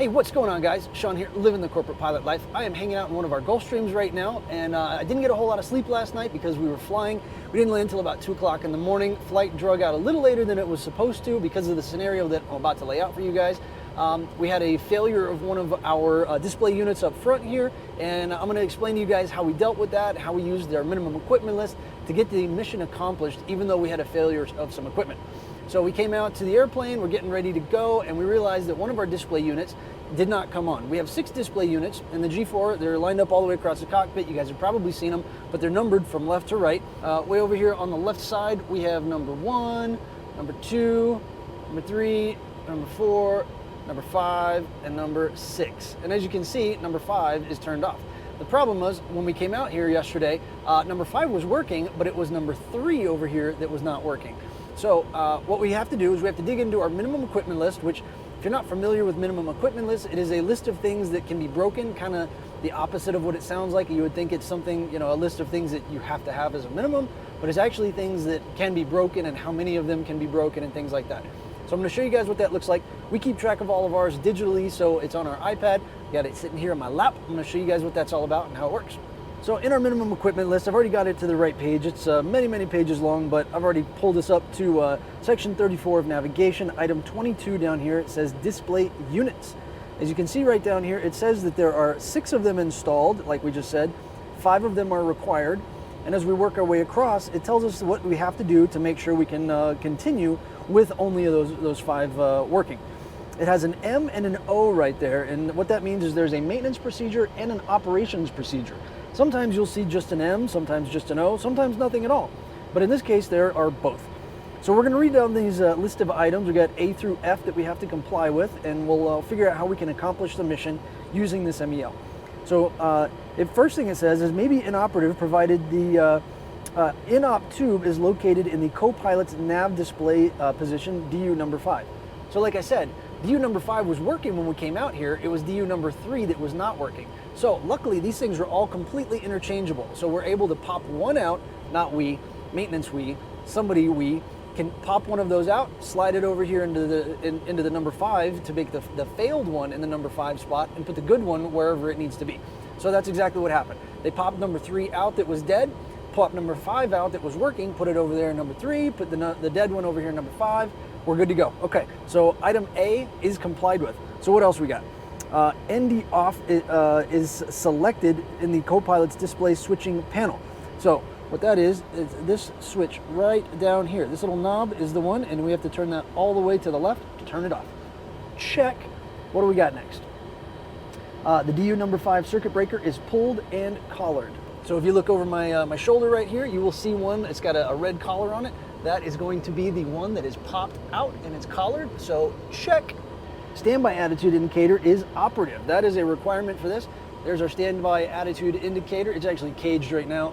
Hey, what's going on, guys? Sean here, living the corporate pilot life. I am hanging out in one of our Gulfstreams right now, and I didn't get a whole lot of sleep last night because we were flying. We didn't land until about 2 o'clock in the morning. Flight drug out a little later than it was supposed to because of the scenario that I'm about to lay out for you guys. We had a failure of one of our display units up front here, and I'm going to explain to you guys how we dealt with that, how we used our minimum equipment list to get the mission accomplished, even though we had a failure of some equipment. So we came out to the airplane, we're getting ready to go, and we realized that one of our display units did not come on. We have 6 display units in the G4. They're lined up all the way across the cockpit. You guys have probably seen them, but they're numbered from left to right. Way over here on the left side, we have number 1, number 2, number 3, number 4, number 5, and number 6. And as you can see, number 5 is turned off. The problem was, when we came out here yesterday, number 5 was working, but it was number 3 over here that was not working. So what we have to do is we have to dig into our minimum equipment list, which, if you're not familiar with minimum equipment list, it is a list of things that can be broken, kind of the opposite of what it sounds like. You would think it's something, a list of things that you have to have as a minimum, but it's actually things that can be broken and how many of them can be broken and things like that. So I'm going to show you guys what that looks like. We keep track of all of ours digitally, so it's on our iPad. Got it sitting here on my lap. I'm going to show you guys what that's all about and how it works. So in our minimum equipment list, I've already got it to the right page. It's many pages long, but I've already pulled this up to section 34 of navigation, item 22 down here. It says display units. As you can see right down here, it says that there are 6 of them installed, like we just said. 5 of them are required. And as we work our way across, it tells us what we have to do to make sure we can continue with only those 5 working. It has an M and an O right there, and what that means is there's a maintenance procedure and an operations procedure. Sometimes you'll see just an M, sometimes just an O, sometimes nothing at all. But in this case, there are both. So we're going to read down these list of items. We've got A through F that we have to comply with, and we'll figure out how we can accomplish the mission using this MEL. So the first thing it says is maybe inoperative provided the in-op tube is located in the co-pilot's nav display position, DU number 5. So like I said, DU number 5 was working when we came out here. It was DU number 3 that was not working. So luckily these things are all completely interchangeable. So we're able to pop one out, not we, maintenance we, somebody we, can pop one of those out, slide it over here into the number 5 to make the failed one in the number 5 spot and put the good one wherever it needs to be. So that's exactly what happened. They popped number 3 out that was dead, popped number 5 out that was working, put it over there in number 3, put the dead one over here in number 5. We're good to go. Okay, so item A is complied with. So what else we got? ND off is selected in the co-pilot's display switching panel. So what that is this switch right down here. This little knob is the one, and we have to turn that all the way to the left to turn it off. Check. What do we got next? The DU number 5 circuit breaker is pulled and collared. So if you look over my shoulder right here, you will see one. It's got a red collar on it. That is going to be the one that is popped out and it's collared, so check. Standby attitude indicator is operative. That is a requirement for this. There's our standby attitude indicator. It's actually caged right now,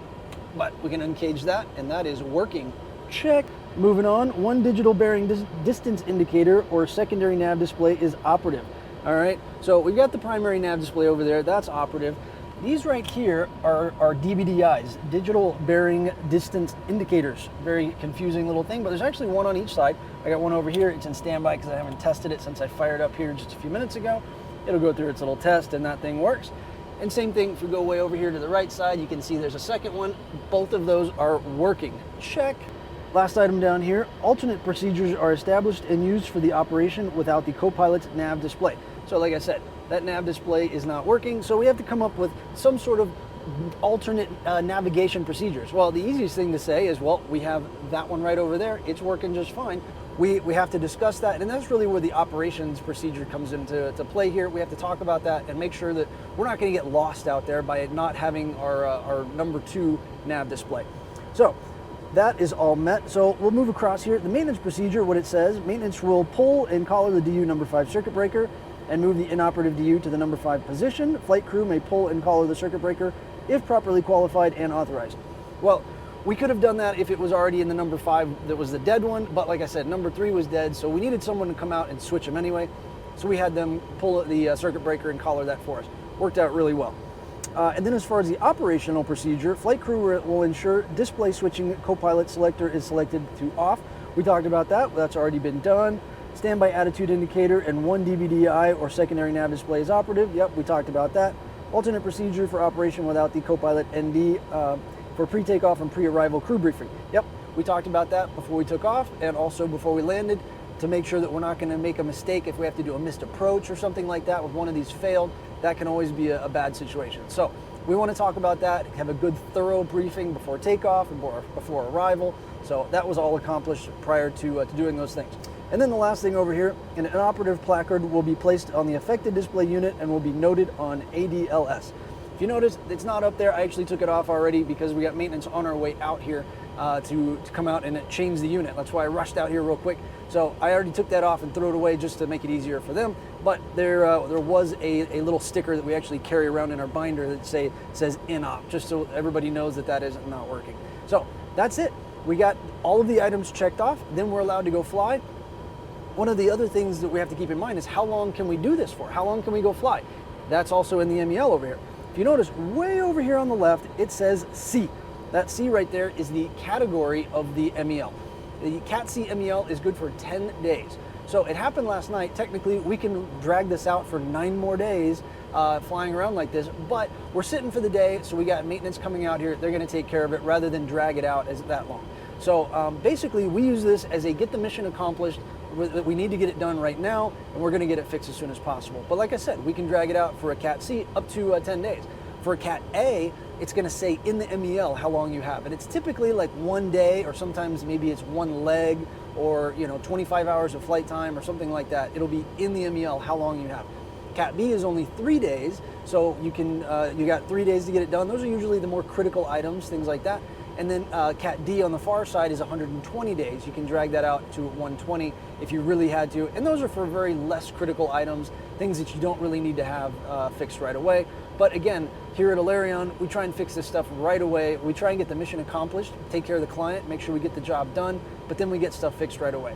but we can uncage that, and that is working. Check. Moving on, one digital bearing distance indicator or secondary nav display is operative. All right, so we've got the primary nav display over there. That's operative. These right here are DBDIs, digital bearing distance indicators. Very confusing little thing, but there's actually one on each side. I got one over here. It's in standby because I haven't tested it since I fired up here just a few minutes ago. It'll go through its little test and that thing works. And same thing, if we go way over here to the right side, you can see there's a second one. Both of those are working. Check. Last item down here, alternate procedures are established and used for the operation without the co-pilot's nav display. So like I said, that nav display is not working, so we have to come up with some sort of alternate navigation procedures. Well, the easiest thing to say is, well, we have that one right over there. It's working just fine. We have to discuss that, and that's really where the operations procedure comes into play here. We have to talk about that and make sure that we're not going to get lost out there by not having our number 2 nav display. So that is all met. So we'll move across here. The maintenance procedure, what it says, maintenance will pull and collar the DU number 5 circuit breaker and move the inoperative DU to the number 5 position. Flight crew may pull and collar the circuit breaker if properly qualified and authorized. Well, we could have done that if it was already in the number 5 that was the dead one, but like I said, number 3 was dead, so we needed someone to come out and switch them anyway. So we had them pull the circuit breaker and collar that for us. Worked out really well. And then as far as the operational procedure, flight crew will ensure display switching co-pilot selector is selected to off. We talked about that. That's already been done. Standby attitude indicator and 1 DVDI or secondary nav display is operative. Yep, we talked about that. Alternate procedure for operation without the Copilot ND for pre-takeoff and pre-arrival crew briefing. Yep, we talked about that before we took off and also before we landed to make sure that we're not going to make a mistake if we have to do a missed approach or something like that with one of these failed. That can always be a bad situation. So we want to talk about that, have a good thorough briefing before takeoff and before arrival. So that was all accomplished prior to doing those things. And then the last thing over here, an operative placard will be placed on the affected display unit and will be noted on ADLS. If you notice, it's not up there. I actually took it off already because we got maintenance on our way out here to come out and change the unit. That's why I rushed out here real quick. So I already took that off and threw it away just to make it easier for them. But there was a little sticker that we actually carry around in our binder that says in-op, just so everybody knows that that is not working. So that's it. We got all of the items checked off. Then we're allowed to go fly. One of the other things that we have to keep in mind is how long can we do this for? How long can we go fly? That's also in the MEL over here. If you notice, way over here on the left, it says C. That C right there is the category of the MEL. The Cat C MEL is good for 10 days. So it happened last night. Technically, we can drag this out for 9 more days flying around like this, but we're sitting for the day, so we got maintenance coming out here. They're going to take care of it rather than drag it out as that long. So basically, we use this as a get the mission accomplished. We need to get it done right now, and we're going to get it fixed as soon as possible. But like I said, we can drag it out for a Cat C up to 10 days. For a Cat A, it's going to say in the MEL how long you have. And it's typically like 1 day, or sometimes maybe it's 1 leg, or 25 hours of flight time or something like that. It'll be in the MEL how long you have. Cat B is only 3 days, so you got 3 days to get it done. Those are usually the more critical items, things like that. And then Cat D on the far side is 120 days. You can drag that out to 120 if you really had to. And those are for very less critical items, things that you don't really need to have fixed right away. But again, here at Alarion, we try and fix this stuff right away. We try and get the mission accomplished, take care of the client, make sure we get the job done, but then we get stuff fixed right away.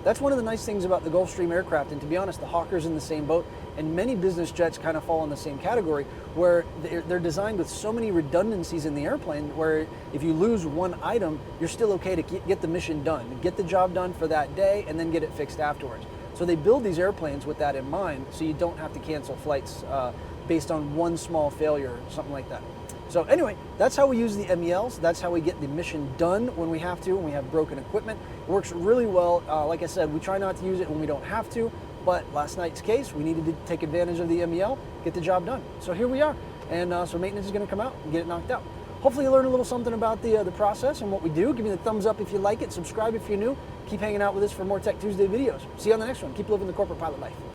That's one of the nice things about the Gulfstream aircraft, and to be honest, the Hawker's in the same boat, and many business jets kind of fall in the same category, where they're designed with so many redundancies in the airplane, where if you lose one item, you're still okay to get the mission done, get the job done for that day, and then get it fixed afterwards. So they build these airplanes with that in mind, so you don't have to cancel flights based on one small failure or something like that. So anyway, that's how we use the MELs. That's how we get the mission done when we have to, when we have broken equipment. It works really well. Like I said, we try not to use it when we don't have to, but last night's case, we needed to take advantage of the MEL, get the job done. So here we are. And so maintenance is going to come out and get it knocked out. Hopefully you learned a little something about the process and what we do. Give me the thumbs up if you like it. Subscribe if you're new. Keep hanging out with us for more Tech Tuesday videos. See you on the next one. Keep living the corporate pilot life.